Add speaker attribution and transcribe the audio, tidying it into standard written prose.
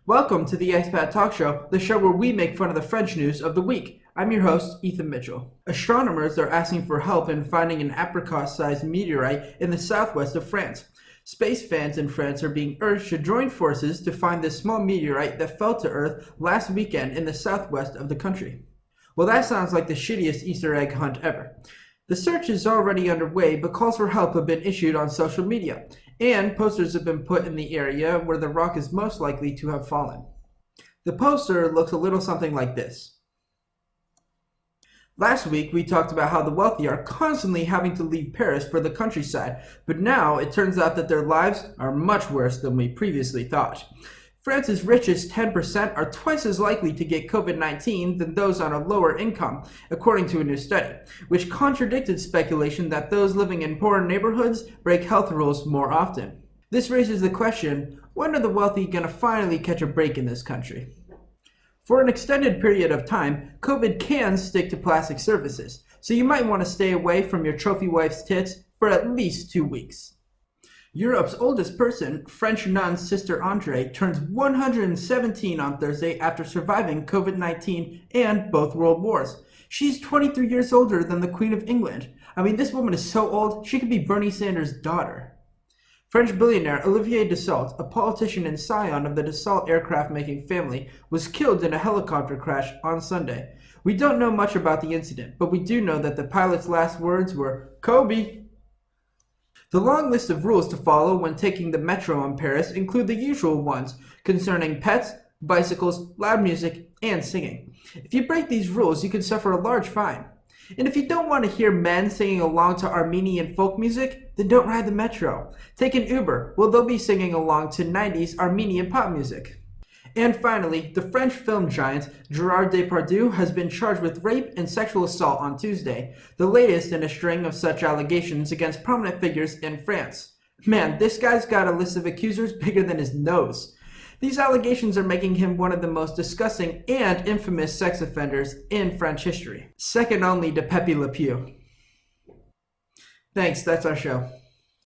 Speaker 1: Welcome to the Expat Talk Show, the show where we make fun of the French news of the week. I'm your host, Ethan Mitchell. Astronomers are asking for help in finding an apricot-sized meteorite in the southwest of France. Space fans in France are being urged to join forces to find this small meteorite that fell to Earth last weekend in the southwest of the country. Well, that sounds like the shittiest Easter egg hunt ever. The search is already underway, but calls for help have been issued on social media, and posters have been put in the area where the rock is most likely to have fallen. The poster looks a little something like this. Last week, we talked about how the wealthy are constantly having to leave Paris for the countryside, but now it turns out that their lives are much worse than we previously thought. France's richest 10% are twice as likely to get COVID-19 than those on a lower income, according to a new study, which contradicted speculation that those living in poorer neighborhoods break health rules more often. This raises the question, when are the wealthy going to finally catch a break in this country? For an extended period of time, COVID can stick to plastic surfaces, so you might want to stay away from your trophy wife's tits for at least 2 weeks. Europe's oldest person, French nun Sister Andre, turns 117 on Thursday after surviving COVID-19 and both world wars. She's 23 years older than the Queen of England. I mean, this woman is so old, she could be Bernie Sanders' daughter. French billionaire Olivier Dassault, a politician and scion of the Dassault aircraft-making family, was killed in a helicopter crash on Sunday. We don't know much about the incident, but we do know that the pilot's last words were, "Kobe." The long list of rules to follow when taking the metro in Paris include the usual ones concerning pets, bicycles, loud music, and singing. If you break these rules, you can suffer a large fine. And if you don't want to hear men singing along to Armenian folk music, then don't ride the metro. Take an Uber, well, they'll be singing along to 90s Armenian pop music. And finally, the French film giant Gerard Depardieu has been charged with rape and sexual assault on Tuesday, the latest in a string of such allegations against prominent figures in France. Man, this guy's got a list of accusers bigger than his nose. These allegations are making him one of the most disgusting and infamous sex offenders in French history, second only to Pepe Le Pew. Thanks, that's our show.